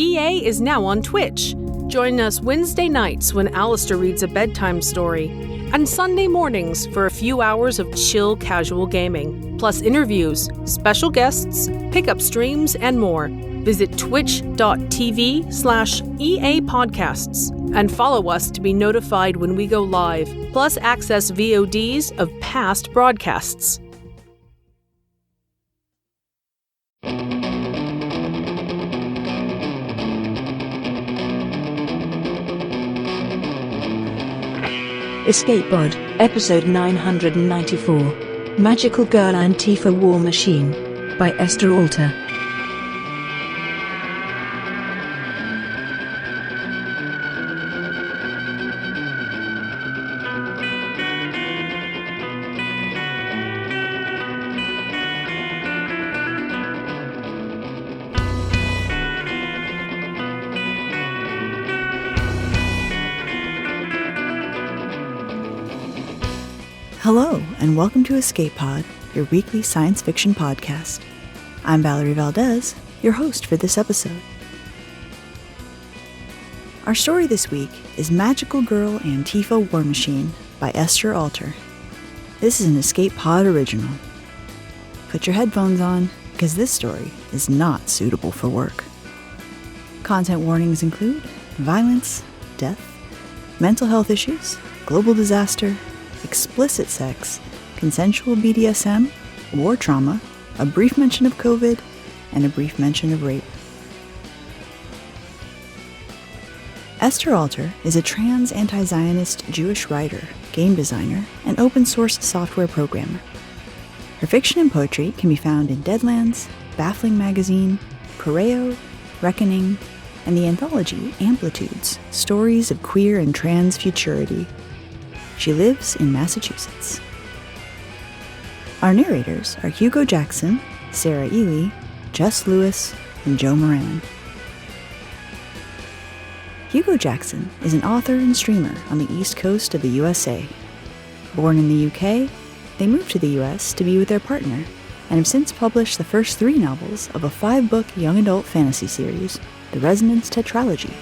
EA is now on Twitch. Join us Wednesday nights when Alistair reads a bedtime story, and Sunday mornings for a few hours of chill casual gaming, plus interviews, special guests, pickup streams, and more. Visit twitch.tv/EA Podcasts and follow us to be notified when we go live, plus access VODs of past broadcasts. Escape Pod, Episode 994, Magical Girl Antifa War Machine, by Esther Alter. Hello, and welcome to Escape Pod, your weekly science fiction podcast. I'm Valerie Valdez, your host for this episode. Our story this week is Magical Girl Antifa War Machine by Esther Alter. This is an Escape Pod original. Put your headphones on, because this story is not suitable for work. Content warnings include violence, death, mental health issues, global disaster, explicit sex, consensual BDSM, war trauma, a brief mention of COVID, and a brief mention of rape. Esther Alter is a trans anti-Zionist Jewish writer, game designer, and open-source software programmer. Her fiction and poetry can be found in Deadlands, Baffling Magazine, Pareo, Reckoning, and the anthology Amplitudes, Stories of Queer and Trans Futurity. She lives in Massachusetts. Our narrators are Hugo Jackson, Sarah Ely, Jess Lewis, and Joe Moran. Hugo Jackson is an author and streamer on the East Coast of the USA. Born in the UK, they moved to the US to be with their partner, and have since published the first 3 novels of a 5-book young adult fantasy series, The Resonance Tetralogy,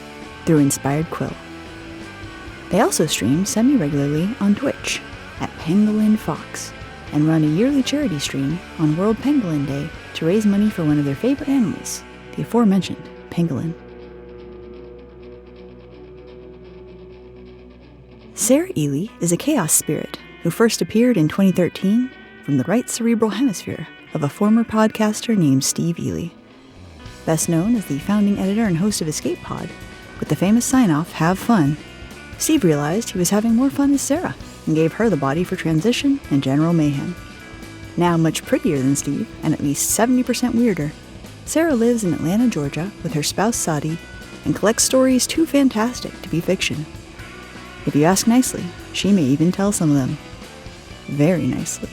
through Inspired Quill. They also stream semi-regularly on Twitch at Pangolin Fox and run a yearly charity stream on World Pangolin Day to raise money for one of their favorite animals, the aforementioned pangolin. Sarah Ely is a chaos spirit who first appeared in 2013 from the right cerebral hemisphere of a former podcaster named Steve Ely. Best known as the founding editor and host of Escape Pod, with the famous sign-off, "Have fun," Steve realized he was having more fun as Sarah and gave her the body for transition and general mayhem. Now much prettier than Steve and at least 70% weirder, Sarah lives in Atlanta, Georgia with her spouse Sadi and collects stories too fantastic to be fiction. If you ask nicely, she may even tell some of them. Very nicely.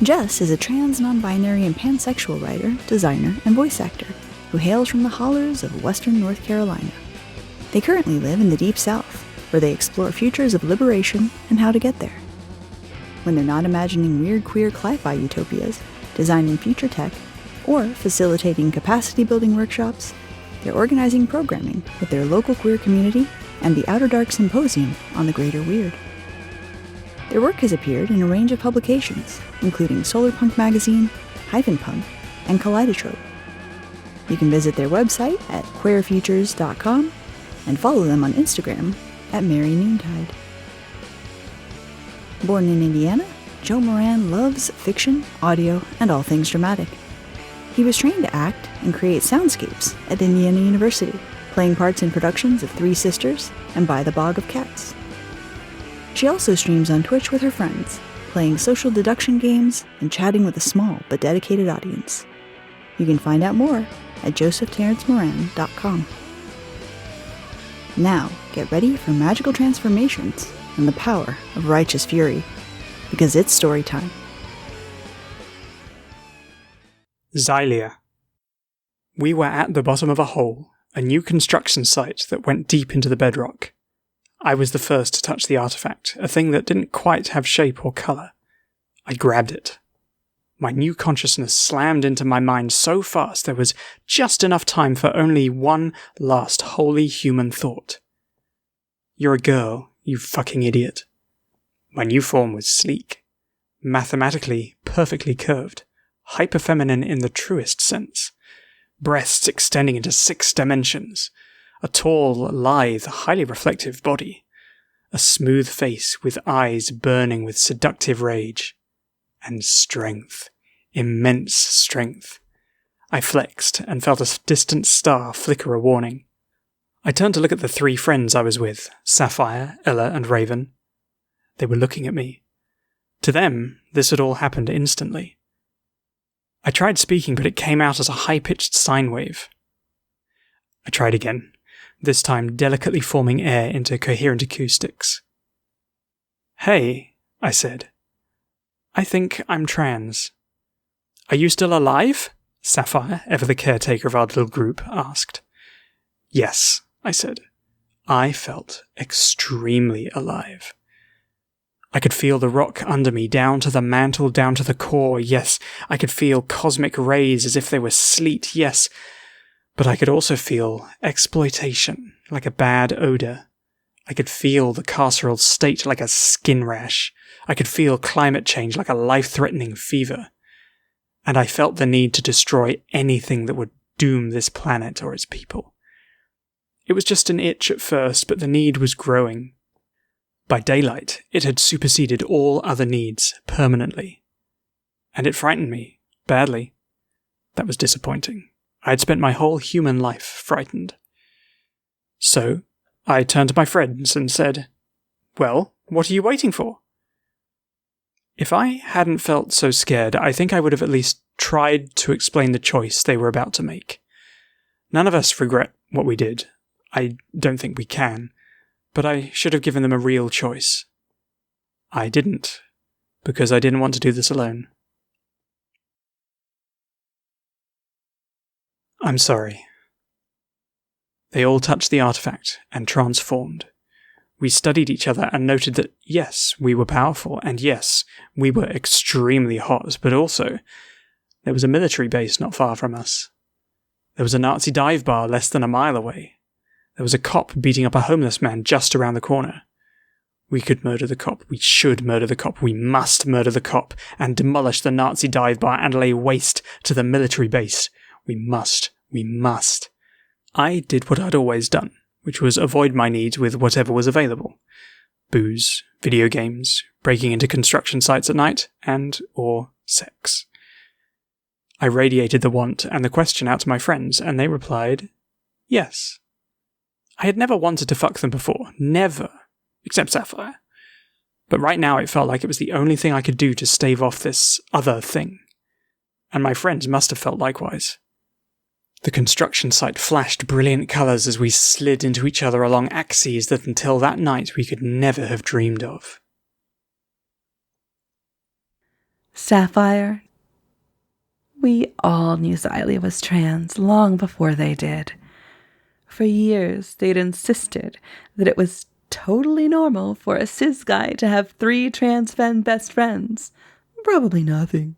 Jess is a trans, non-binary, and pansexual writer, designer, and voice actor who hails from the hollers of western North Carolina. They currently live in the Deep South, where they explore futures of liberation and how to get there. When they're not imagining weird queer cli-fi utopias, designing future tech, or facilitating capacity-building workshops, they're organizing programming with their local queer community and the Outer Dark Symposium on the Greater Weird. Their work has appeared in a range of publications, including Solarpunk Magazine, Hyphen Punk, and Kaleidotrope. You can visit their website at queerfutures.com and follow them on Instagram at Merry Noontide. Born in Indiana, Joe Moran loves fiction, audio, and all things dramatic. He was trained to act and create soundscapes at Indiana University, playing parts in productions of Three Sisters and By the Bog of Cats. She also streams on Twitch with her friends, playing social deduction games and chatting with a small but dedicated audience. You can find out more at josephterrencemoran.com. Now, get ready for magical transformations and the power of righteous fury, because it's story time. Xylia. We were at the bottom of a hole, a new construction site that went deep into the bedrock. I was the first to touch the artifact, a thing that didn't quite have shape or colour. I grabbed it. My new consciousness slammed into my mind so fast there was just enough time for only one last wholly human thought. You're a girl, you fucking idiot. My new form was sleek, mathematically perfectly curved, hyperfeminine in the truest sense, breasts extending into 6 dimensions, a tall, lithe, highly reflective body, a smooth face with eyes burning with seductive rage, and strength, immense strength. I flexed and felt a distant star flicker a warning. I turned to look at the 3 friends I was with, Sapphire, Ella, and Raven. They were looking at me. To them, this had all happened instantly. I tried speaking, but it came out as a high-pitched sine wave. I tried again, this time delicately forming air into coherent acoustics. "Hey," I said. "I think I'm trans." "Are you still alive?" Sapphire, ever the caretaker of our little group, asked. "Yes," I said. I felt extremely alive. I could feel the rock under me, down to the mantle, down to the core, yes. I could feel cosmic rays as if they were sleet, yes. But I could also feel exploitation, like a bad odour. I could feel the carceral state like a skin rash. I could feel climate change like a life-threatening fever. And I felt the need to destroy anything that would doom this planet or its people. It was just an itch at first, but the need was growing. By daylight, it had superseded all other needs permanently. And it frightened me, badly. That was disappointing. I had spent my whole human life frightened. So, I turned to my friends and said, "Well, what are you waiting for?" If I hadn't felt so scared, I think I would have at least tried to explain the choice they were about to make. None of us regret what we did. I don't think we can. But I should have given them a real choice. I didn't, because I didn't want to do this alone. I'm sorry. They all touched the artifact and transformed. We studied each other and noted that, yes, we were powerful, and yes, we were extremely hot, but also, there was a military base not far from us. There was a Nazi dive bar less than a mile away. There was a cop beating up a homeless man just around the corner. We could murder the cop. We should murder the cop. We must murder the cop and demolish the Nazi dive bar and lay waste to the military base. We must. We must. I did what I'd always done, which was avoid my needs with whatever was available. Booze, video games, breaking into construction sites at night, or sex. I radiated the want and the question out to my friends, and they replied, yes. I had never wanted to fuck them before. Never. Except Sapphire. But right now it felt like it was the only thing I could do to stave off this other thing. And my friends must have felt likewise. The construction site flashed brilliant colours as we slid into each other along axes that until that night we could never have dreamed of. Sapphire. We all knew Xylia was trans long before they did. For years, they'd insisted that it was totally normal for a cis guy to have 3 trans femme best friends. Probably nothing.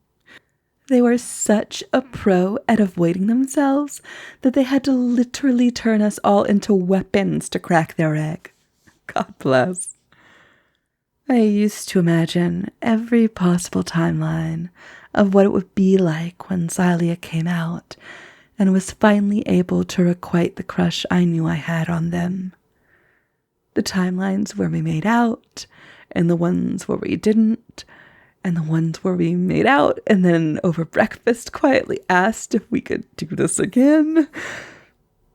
They were such a pro at avoiding themselves that they had to literally turn us all into weapons to crack their egg. God bless. I used to imagine every possible timeline of what it would be like when Xylia came out and was finally able to requite the crush I knew I had on them. The timelines where we made out, and the ones where we didn't, and the ones where we made out and then over breakfast quietly asked if we could do this again.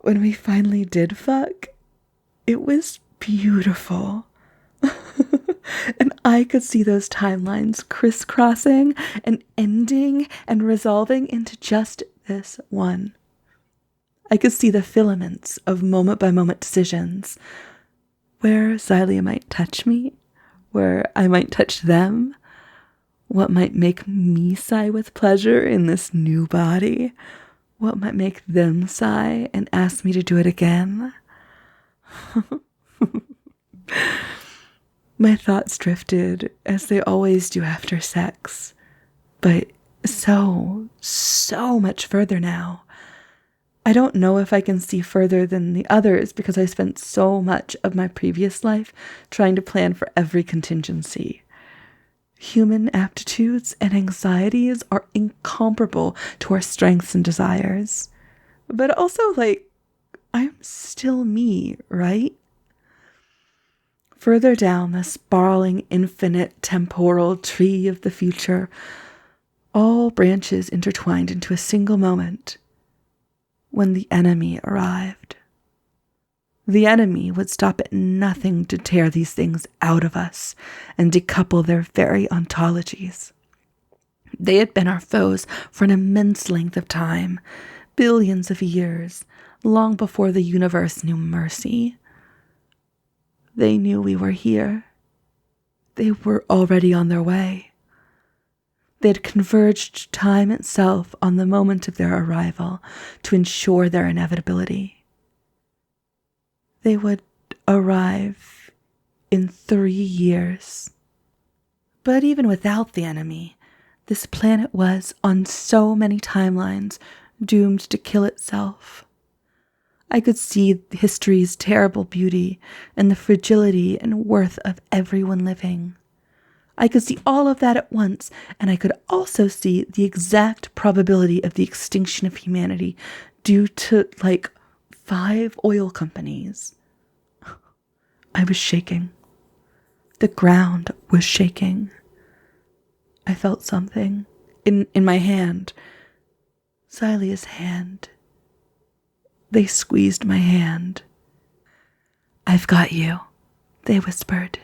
When we finally did fuck, it was beautiful. And I could see those timelines crisscrossing and ending and resolving into just this one. I could see the filaments of moment-by-moment decisions, where Xylia might touch me, where I might touch them, what might make me sigh with pleasure in this new body, what might make them sigh and ask me to do it again. My thoughts drifted, as they always do after sex, but so much further now. I don't know if I can see further than the others because I spent so much of my previous life trying to plan for every contingency. Human aptitudes and anxieties are incomparable to our strengths and desires. But also, I'm still me, right? Further down the sprawling, infinite, temporal tree of the future, all branches intertwined into a single moment, when the enemy arrived. The enemy would stop at nothing to tear these things out of us and decouple their very ontologies. They had been our foes for an immense length of time, billions of years, long before the universe knew mercy. They knew we were here. They were already on their way. They had converged time itself on the moment of their arrival to ensure their inevitability. They would arrive in 3 years. But even without the enemy, this planet was, on so many timelines, doomed to kill itself. I could see history's terrible beauty and the fragility and worth of everyone living. I could see all of that at once, and I could also see the exact probability of the extinction of humanity due to, 5 oil companies. I was shaking. The ground was shaking. I felt something in my hand. Xylia's hand. They squeezed my hand. "I've got you," they whispered.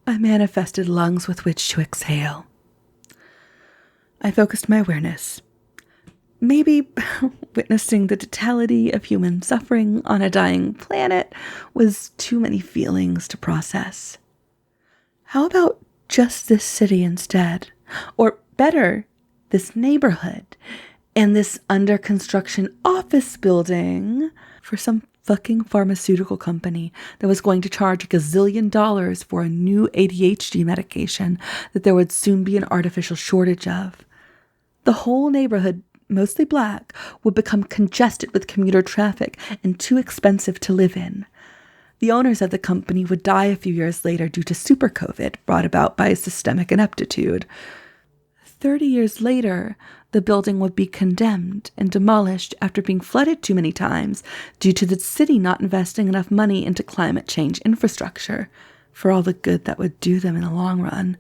I manifested lungs with which to exhale. I focused my awareness. Maybe witnessing the totality of human suffering on a dying planet was too many feelings to process. How about just this city instead? Or better, this neighborhood and this under construction office building for some fucking pharmaceutical company that was going to charge $1 gazillion for a new ADHD medication that there would soon be an artificial shortage of. The whole neighborhood, mostly black, would become congested with commuter traffic and too expensive to live in. The owners of the company would die a few years later due to super COVID brought about by systemic ineptitude. 30 years later, the building would be condemned and demolished after being flooded too many times due to the city not investing enough money into climate change infrastructure for all the good that would do them in the long run.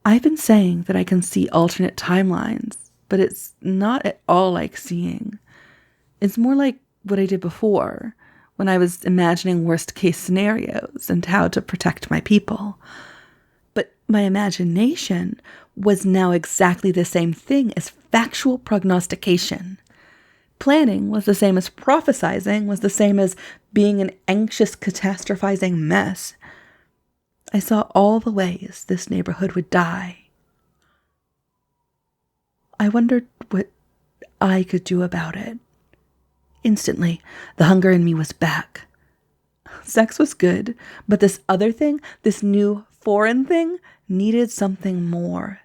I've been saying that I can see alternate timelines, but it's not at all like seeing. It's more like what I did before, when I was imagining worst-case scenarios and how to protect my people. But my imagination was now exactly the same thing as factual prognostication. Planning was the same as prophesizing, was the same as being an anxious, catastrophizing mess. I saw all the ways this neighborhood would die. I wondered what I could do about it. Instantly, the hunger in me was back. Sex was good, but this other thing, this new foreign thing, needed something more.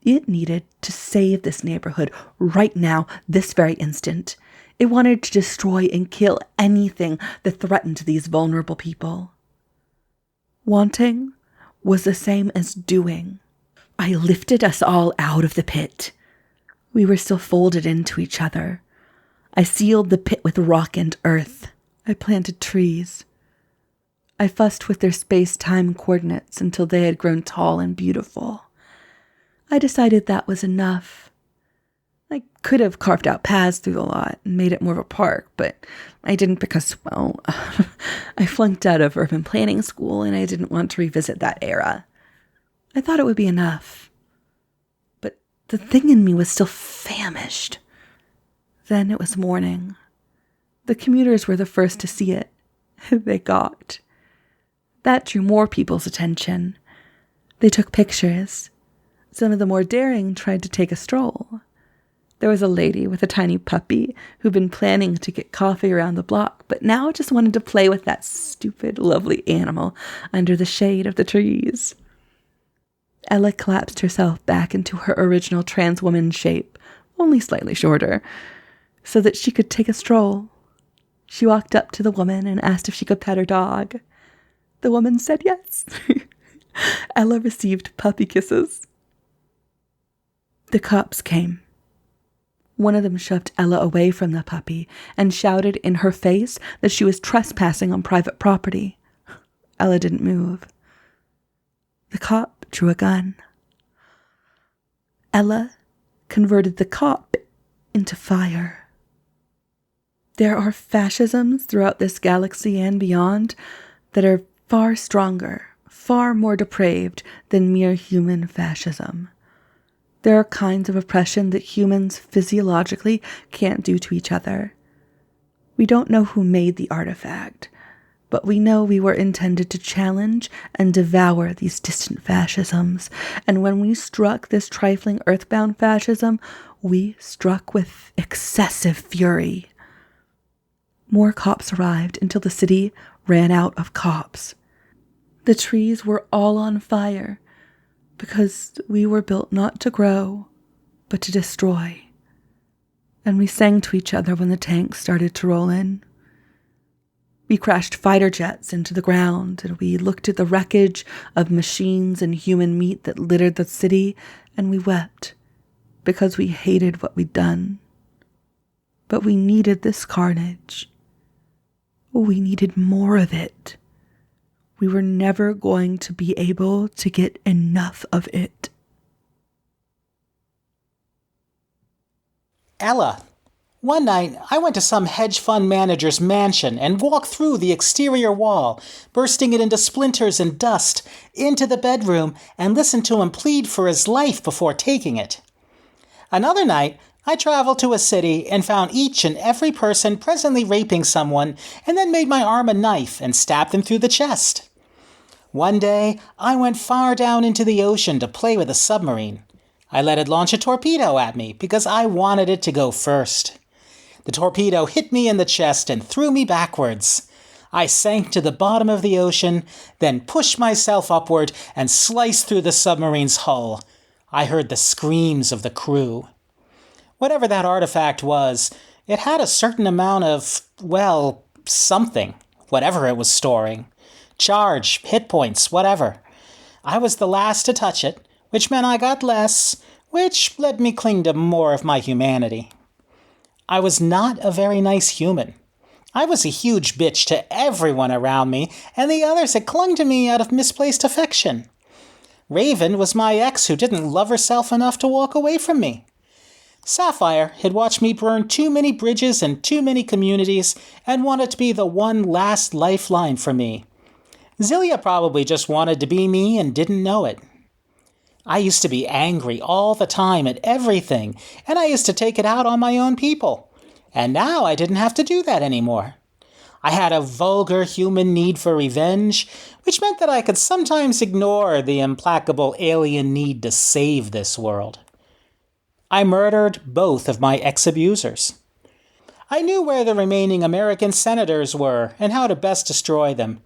It needed to save this neighborhood right now, this very instant. It wanted to destroy and kill anything that threatened these vulnerable people. Wanting was the same as doing. I lifted us all out of the pit. We were still folded into each other. I sealed the pit with rock and earth. I planted trees. I fussed with their space-time coordinates until they had grown tall and beautiful. I decided that was enough. I could have carved out paths through the lot and made it more of a park, but I didn't because, well, I flunked out of urban planning school and I didn't want to revisit that era. I thought it would be enough. But the thing in me was still famished. Then it was morning. The commuters were the first to see it. They gawked. That drew more people's attention. They took pictures. Some of the more daring tried to take a stroll. There was a lady with a tiny puppy who'd been planning to get coffee around the block, but now just wanted to play with that stupid, lovely animal under the shade of the trees. Ella collapsed herself back into her original trans woman shape, only slightly shorter, so that she could take a stroll. She walked up to the woman and asked if she could pet her dog. The woman said yes. Ella received puppy kisses. The cops came. One of them shoved Ella away from the puppy and shouted in her face that she was trespassing on private property. Ella didn't move. The cop drew a gun. Ella converted the cop into fire. There are fascisms throughout this galaxy and beyond that are far stronger, far more depraved than mere human fascism. There are kinds of oppression that humans physiologically can't do to each other. We don't know who made the artifact, but we know we were intended to challenge and devour these distant fascisms, and when we struck this trifling earthbound fascism, we struck with excessive fury. More cops arrived until the city ran out of cops. The trees were all on fire because we were built not to grow, but to destroy. And we sang to each other when the tanks started to roll in. We crashed fighter jets into the ground, and we looked at the wreckage of machines and human meat that littered the city, and we wept because we hated what we'd done. But we needed this carnage. We needed more of it. We were never going to be able to get enough of it. Ella, one night I went to some hedge fund manager's mansion and walked through the exterior wall, bursting it into splinters and dust, into the bedroom and listened to him plead for his life before taking it. Another night, I traveled to a city and found each and every person presently raping someone and then made my arm a knife and stabbed them through the chest. One day, I went far down into the ocean to play with a submarine. I let it launch a torpedo at me because I wanted it to go first. The torpedo hit me in the chest and threw me backwards. I sank to the bottom of the ocean, then pushed myself upward and sliced through the submarine's hull. I heard the screams of the crew. Whatever that artifact was, it had a certain amount of, well, something, whatever it was storing. Charge, hit points, whatever. I was the last to touch it, which meant I got less, which let me cling to more of my humanity. I was not a very nice human. I was a huge bitch to everyone around me, and the others had clung to me out of misplaced affection. Raven was my ex who didn't love herself enough to walk away from me. Sapphire had watched me burn too many bridges and too many communities and wanted to be the one last lifeline for me. Zillia probably just wanted to be me and didn't know it. I used to be angry all the time at everything, and I used to take it out on my own people. And now I didn't have to do that anymore. I had a vulgar human need for revenge, which meant that I could sometimes ignore the implacable alien need to save this world. I murdered both of my ex-abusers. I knew where the remaining American senators were and how to best destroy them.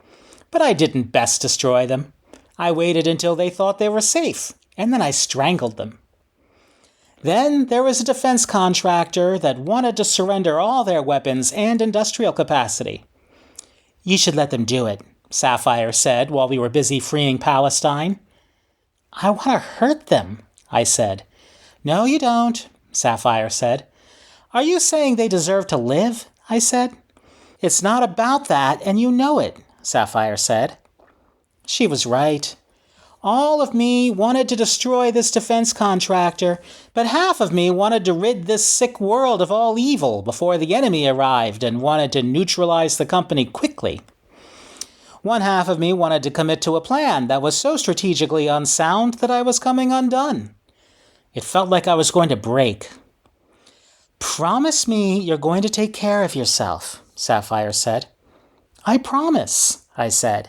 But I didn't best destroy them. I waited until they thought they were safe, and then I strangled them. Then there was a defense contractor that wanted to surrender all their weapons and industrial capacity. "You should let them do it," Sapphire said while we were busy freeing Palestine. "I want to hurt them," I said. "No, you don't," Sapphire said. "Are you saying they deserve to live?" I said. "It's not about that, and you know it," Sapphire said. She was right. All of me wanted to destroy this defense contractor, but half of me wanted to rid this sick world of all evil before the enemy arrived and wanted to neutralize the company quickly. One half of me wanted to commit to a plan that was so strategically unsound that I was coming undone. It felt like I was going to break. "Promise me you're going to take care of yourself," Sapphire said. "I promise," I said.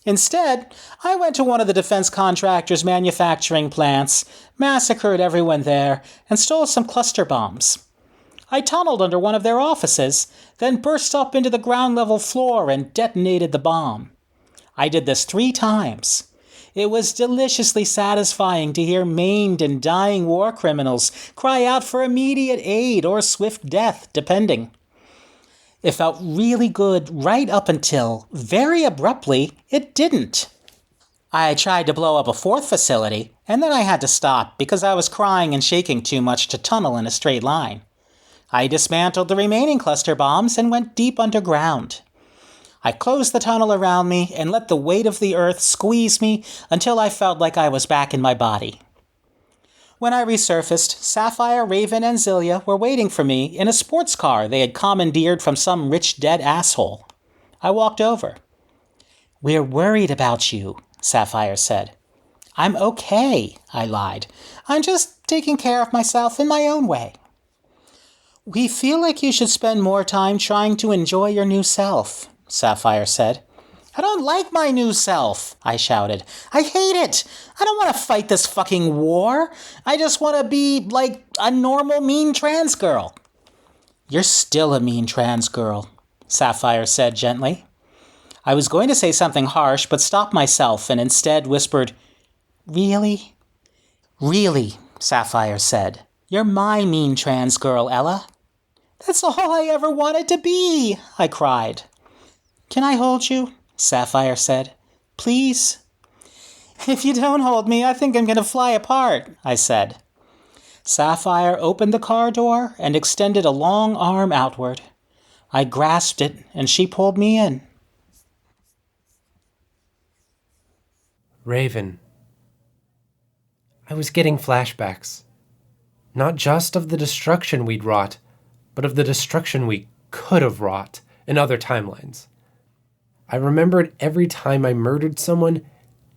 Instead, I went to one of the defense contractor's manufacturing plants, massacred everyone there, and stole some cluster bombs. I tunneled under one of their offices, then burst up into the ground-level floor and detonated the bomb. I did this 3 times. It was deliciously satisfying to hear maimed and dying war criminals cry out for immediate aid or swift death, depending. It felt really good right up until, very abruptly, it didn't. I tried to blow up a fourth facility, and then I had to stop because I was crying and shaking too much to tunnel in a straight line. I dismantled the remaining cluster bombs and went deep underground. I closed the tunnel around me and let the weight of the earth squeeze me until I felt like I was back in my body. When I resurfaced, Sapphire, Raven, and Zillia were waiting for me in a sports car they had commandeered from some rich dead asshole. I walked over. "We're worried about you," Sapphire said. "I'm okay," I lied. "I'm just taking care of myself in my own way." "We feel like you should spend more time trying to enjoy your new self," Sapphire said. "I don't like my new self," I shouted. "I hate it. I don't want to fight this fucking war. I just want to be, like, a normal mean trans girl." "You're still a mean trans girl," Sapphire said gently. I was going to say something harsh, but stopped myself and instead whispered, "Really?" "Really," Sapphire said. "You're my mean trans girl, Ella." "That's all I ever wanted to be," I cried. "Can I hold you?" Sapphire said. "Please?" "If you don't hold me, I think I'm going to fly apart," I said. Sapphire opened the car door and extended a long arm outward. I grasped it, and she pulled me in. Raven. I was getting flashbacks. Not just of the destruction we'd wrought, but of the destruction we could have wrought in other timelines. I remembered every time I murdered someone,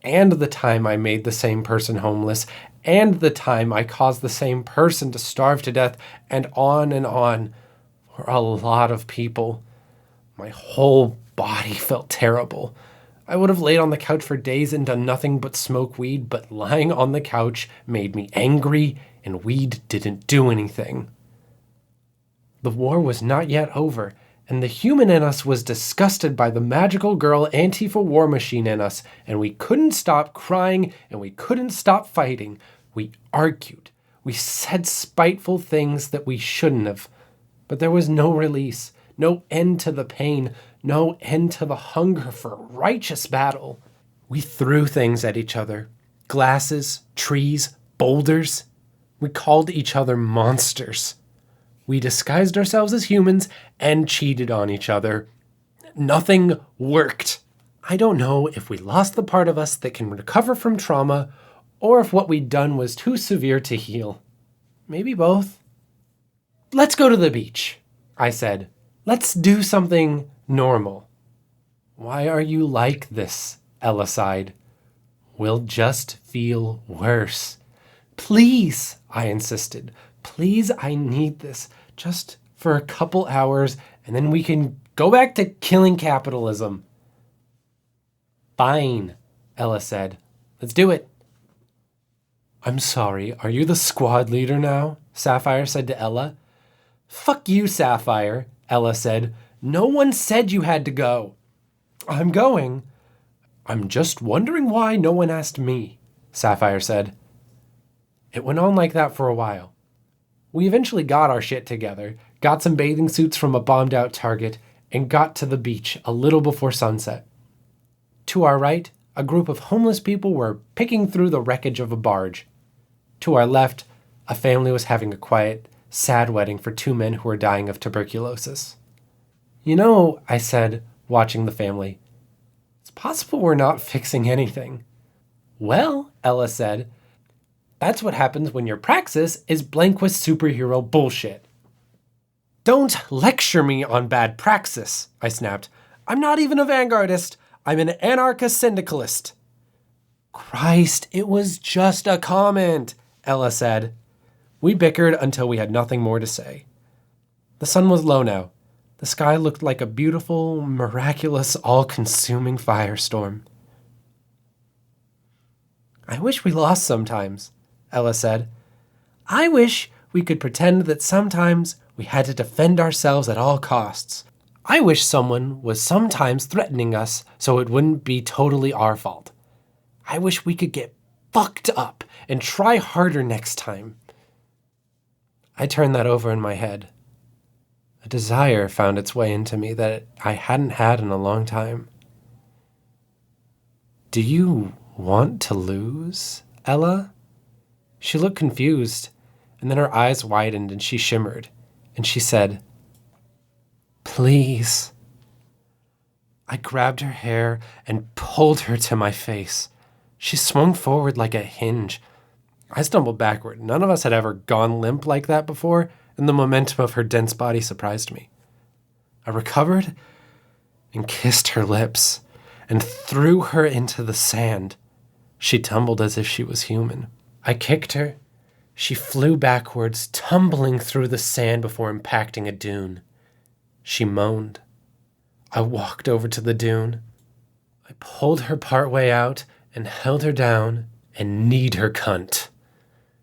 and the time I made the same person homeless, and the time I caused the same person to starve to death, and on, for a lot of people. My whole body felt terrible. I would have laid on the couch for days and done nothing but smoke weed, but lying on the couch made me angry, and weed didn't do anything. The war was not yet over, and the human in us was disgusted by the magical girl Antifa war machine in us, and we couldn't stop crying, and we couldn't stop fighting. We argued. We said spiteful things that we shouldn't have. But there was no release, no end to the pain, no end to the hunger for righteous battle. We threw things at each other. Glasses, trees, boulders. We called each other monsters. We disguised ourselves as humans and cheated on each other. Nothing worked. I don't know if we lost the part of us that can recover from trauma, or if what we'd done was too severe to heal. Maybe both. "Let's go to the beach," I said. "Let's do something normal." "Why are you like this?" Ella sighed. "We'll just feel worse." "Please," I insisted. "Please, I need this. Just for a couple hours, and then we can go back to killing capitalism." "Fine," Ella said. "Let's do it." "I'm sorry, are you the squad leader now?" Sapphire said to Ella. "Fuck you, Sapphire," Ella said. "No one said you had to go." "I'm going." "I'm just wondering why no one asked me," Sapphire said. It went on like that for a while. We eventually got our shit together, got some bathing suits from a bombed-out Target, and got to the beach a little before sunset. To our right, a group of homeless people were picking through the wreckage of a barge. To our left, a family was having a quiet, sad wedding for two men who were dying of tuberculosis. "You know," I said, watching the family, "it's possible we're not fixing anything." "Well," Ella said, "that's what happens when your praxis is blank with superhero bullshit." "Don't lecture me on bad praxis," I snapped. "I'm not even a vanguardist. I'm an anarchist syndicalist." "Christ, it was just a comment," Ella said. We bickered until we had nothing more to say. The sun was low now. The sky looked like a beautiful, miraculous, all-consuming firestorm. "I wish we lost sometimes," Ella said. "I wish we could pretend that sometimes we had to defend ourselves at all costs. I wish someone was sometimes threatening us so it wouldn't be totally our fault. I wish we could get fucked up and try harder next time. I turned that over in my head. A desire found its way into me that I hadn't had in a long time. Do you want to lose, Ella? She looked confused, and then her eyes widened and she shimmered, and she said, "Please." I grabbed her hair and pulled her to my face. She swung forward like a hinge. I stumbled backward. None of us had ever gone limp like that before, and the momentum of her dense body surprised me. I recovered and kissed her lips and threw her into the sand. She tumbled as if she was human. I kicked her. She flew backwards, tumbling through the sand before impacting a dune. She moaned. I walked over to the dune. I pulled her partway out and held her down and kneed her cunt.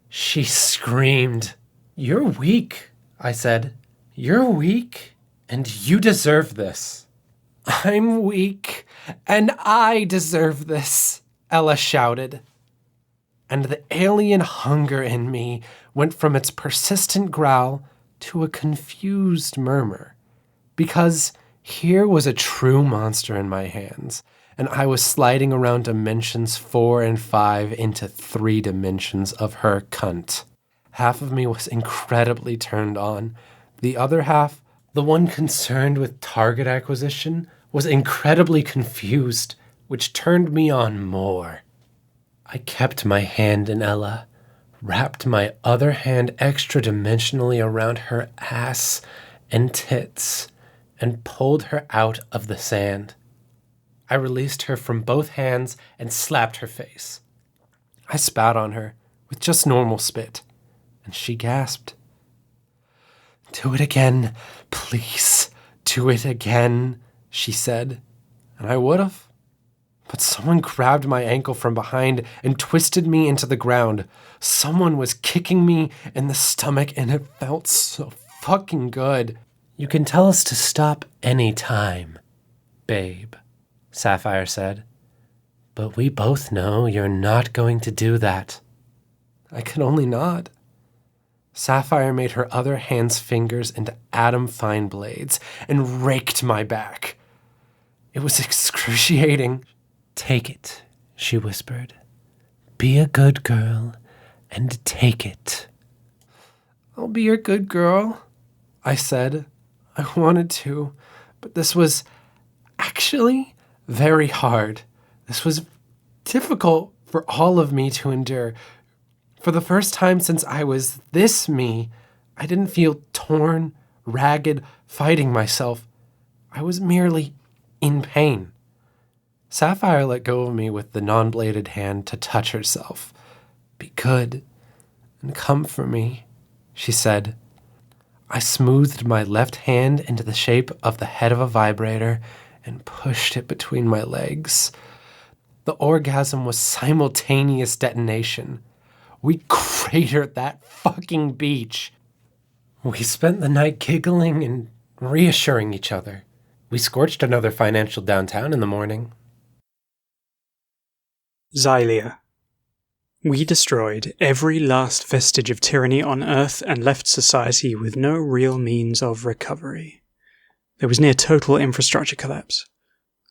She screamed. "You're weak," I said. "You're weak, and you deserve this." "I'm weak, and I deserve this," Ella shouted. And the alien hunger in me went from its persistent growl to a confused murmur, because here was a true monster in my hands, and I was sliding around dimensions 4 and 5 into 3 dimensions of her cunt. Half of me was incredibly turned on. The other half, the one concerned with target acquisition, was incredibly confused, which turned me on more. I kept my hand in Ella, wrapped my other hand extra-dimensionally around her ass and tits, and pulled her out of the sand. I released her from both hands and slapped her face. I spat on her with just normal spit, and she gasped. "Do it again, please, do it again," she said, and I would have. But someone grabbed my ankle from behind and twisted me into the ground. Someone was kicking me in the stomach, and it felt so fucking good. "You can tell us to stop any time, babe," Sapphire said. "But we both know you're not going to do that." I could only nod. Sapphire made her other hand's fingers into atom-fine blades and raked my back. It was excruciating. "Take it," she whispered. "Be a good girl and take it." "I'll be your good girl," I said. I wanted to, but this was actually very hard. This was difficult for all of me to endure. For the first time since I was this me, I didn't feel torn, ragged, fighting myself. I was merely in pain. Sapphire let go of me with the non-bladed hand to touch herself. "Be good and come for me," she said. I smoothed my left hand into the shape of the head of a vibrator and pushed it between my legs. The orgasm was simultaneous detonation. We cratered that fucking beach. We spent the night giggling and reassuring each other. We scorched another financial downtown in the morning. Xylia. We destroyed every last vestige of tyranny on Earth and left society with no real means of recovery. There was near total infrastructure collapse.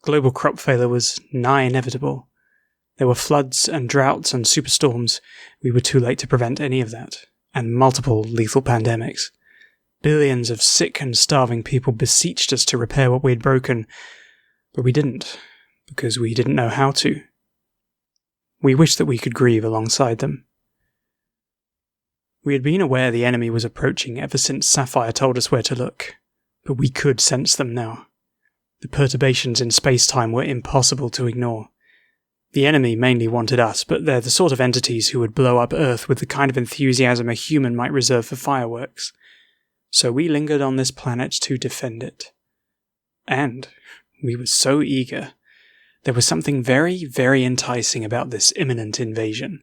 Global crop failure was nigh inevitable. There were floods and droughts and superstorms. We were too late to prevent any of that, and multiple lethal pandemics. Billions of sick and starving people beseeched us to repair what we had broken, but we didn't, because we didn't know how to. We wished that we could grieve alongside them. We had been aware the enemy was approaching ever since Sapphire told us where to look, but we could sense them now. The perturbations in space-time were impossible to ignore. The enemy mainly wanted us, but they're the sort of entities who would blow up Earth with the kind of enthusiasm a human might reserve for fireworks. So we lingered on this planet to defend it. And we were so eager. There was something very, very enticing about this imminent invasion.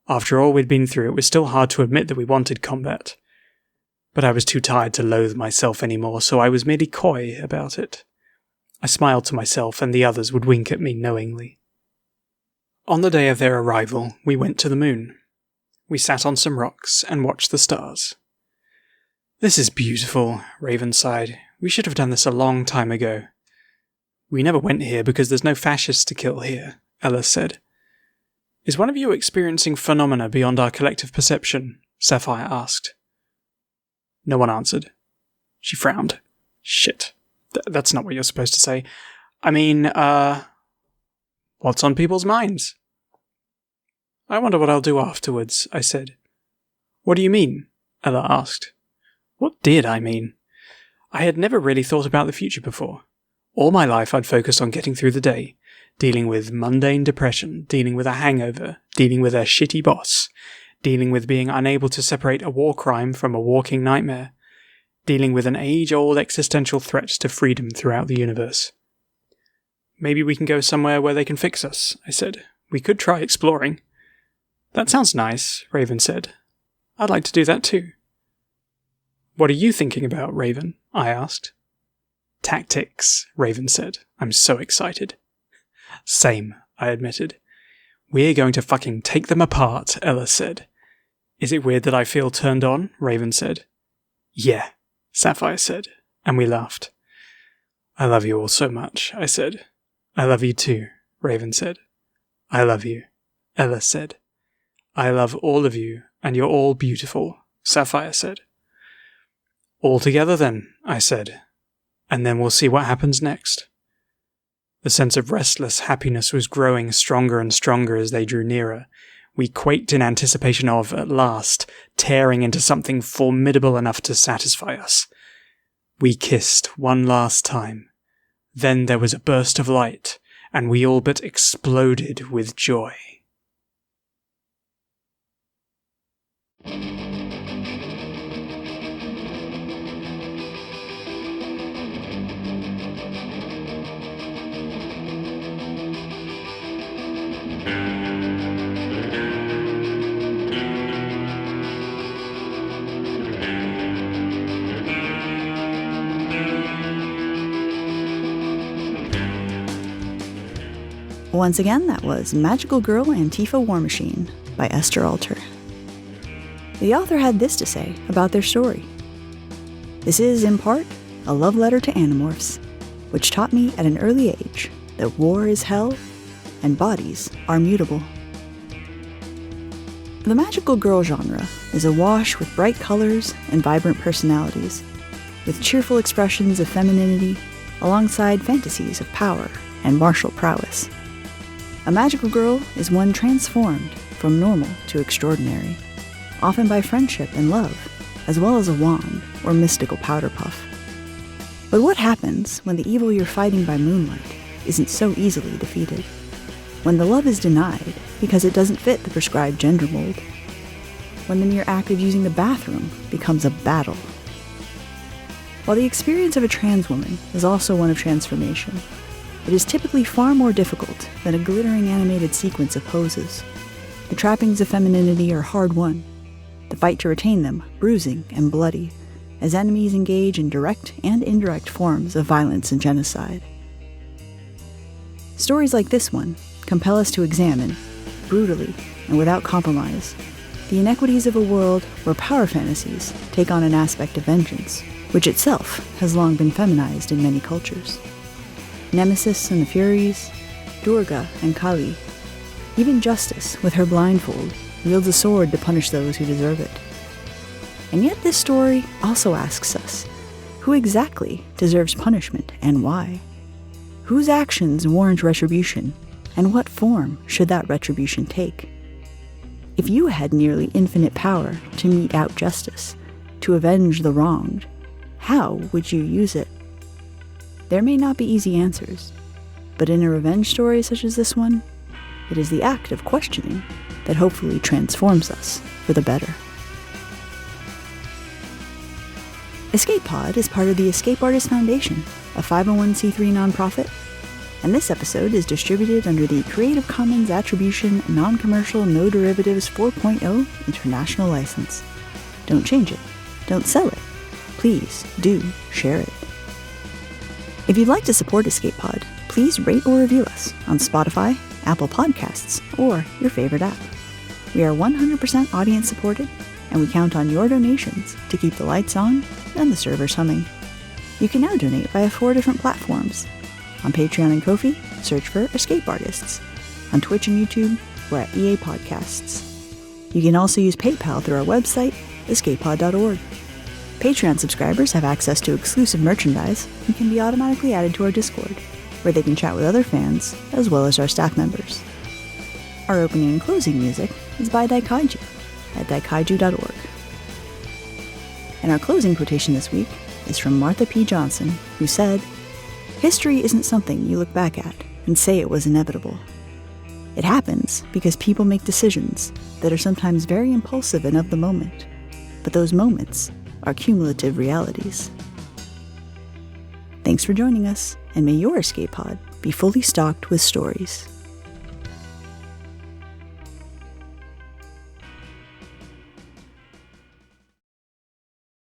After all we'd been through, it was still hard to admit that we wanted combat. But I was too tired to loathe myself anymore, so I was merely coy about it. I smiled to myself, and the others would wink at me knowingly. On the day of their arrival, we went to the moon. We sat on some rocks and watched the stars. "This is beautiful," Raven sighed. "We should have done this a long time ago." "We never went here because there's no fascists to kill here," Ella said. "Is one of you experiencing phenomena beyond our collective perception?" Sapphire asked. No one answered. She frowned. "Shit. That's not what you're supposed to say. I mean, what's on people's minds?" "I wonder what I'll do afterwards," I said. "What do you mean?" Ella asked. What did I mean? I had never really thought about the future before. All my life I'd focused on getting through the day, dealing with mundane depression, dealing with a hangover, dealing with a shitty boss, dealing with being unable to separate a war crime from a walking nightmare, dealing with an age-old existential threat to freedom throughout the universe. "Maybe we can go somewhere where they can fix us," I said. "We could try exploring." "That sounds nice," Raven said. "I'd like to do that too." "What are you thinking about, Raven?" I asked. "Tactics," Raven said. "I'm so excited." "Same," I admitted. "We're going to fucking take them apart," Ella said. "Is it weird that I feel turned on?" Raven said. "Yeah," Sapphire said, and we laughed. "I love you all so much," I said. "I love you too," Raven said. "I love you," Ella said. "I love all of you, and you're all beautiful," Sapphire said. "All together then," I said, "and then we'll see what happens next." The sense of restless happiness was growing stronger and stronger as they drew nearer. We quaked in anticipation of, at last, tearing into something formidable enough to satisfy us. We kissed one last time. Then there was a burst of light, and we all but exploded with joy. Once again, that was Magical Girl Antifa War Machine by Esther Alter. The author had this to say about their story. "This is, in part, a love letter to Animorphs, which taught me at an early age that war is hell and bodies are mutable." The magical girl genre is awash with bright colors and vibrant personalities, with cheerful expressions of femininity alongside fantasies of power and martial prowess. A magical girl is one transformed from normal to extraordinary, often by friendship and love, as well as a wand or mystical powder puff. But what happens when the evil you're fighting by moonlight isn't so easily defeated? When the love is denied because it doesn't fit the prescribed gender mold? When the mere act of using the bathroom becomes a battle? While the experience of a trans woman is also one of transformation, it is typically far more difficult than a glittering animated sequence of poses. The trappings of femininity are hard-won, the fight to retain them bruising and bloody, as enemies engage in direct and indirect forms of violence and genocide. Stories like this one compel us to examine, brutally and without compromise, the inequities of a world where power fantasies take on an aspect of vengeance, which itself has long been feminized in many cultures. Nemesis and the Furies, Durga and Kali, even Justice, with her blindfold, wields a sword to punish those who deserve it. And yet this story also asks us, who exactly deserves punishment and why? Whose actions warrant retribution, and what form should that retribution take? If you had nearly infinite power to mete out justice, to avenge the wronged, how would you use it? There may not be easy answers, but in a revenge story such as this one, it is the act of questioning that hopefully transforms us for the better. Escape Pod is part of the Escape Artists Foundation, a 501c3 nonprofit, and this episode is distributed under the Creative Commons Attribution Non-Commercial No Derivatives 4.0 International License. Don't change it. Don't sell it. Please do share it. If you'd like to support Escape Pod, please rate or review us on Spotify, Apple Podcasts, or your favorite app. We are 100% audience supported, and we count on your donations to keep the lights on and the servers humming. You can now donate via 4 different platforms. On Patreon and Ko-fi, search for Escape Artists. On Twitch and YouTube, we're at EA Podcasts. You can also use PayPal through our website, escapepod.org. Patreon subscribers have access to exclusive merchandise and can be automatically added to our Discord, where they can chat with other fans as well as our staff members. Our opening and closing music is by Daikaiju at daikaiju.org. And our closing quotation this week is from Martha P. Johnson, who said, "History isn't something you look back at and say it was inevitable. It happens because people make decisions that are sometimes very impulsive and of the moment, but those moments are cumulative realities." Thanks for joining us, and may your escape pod be fully stocked with stories.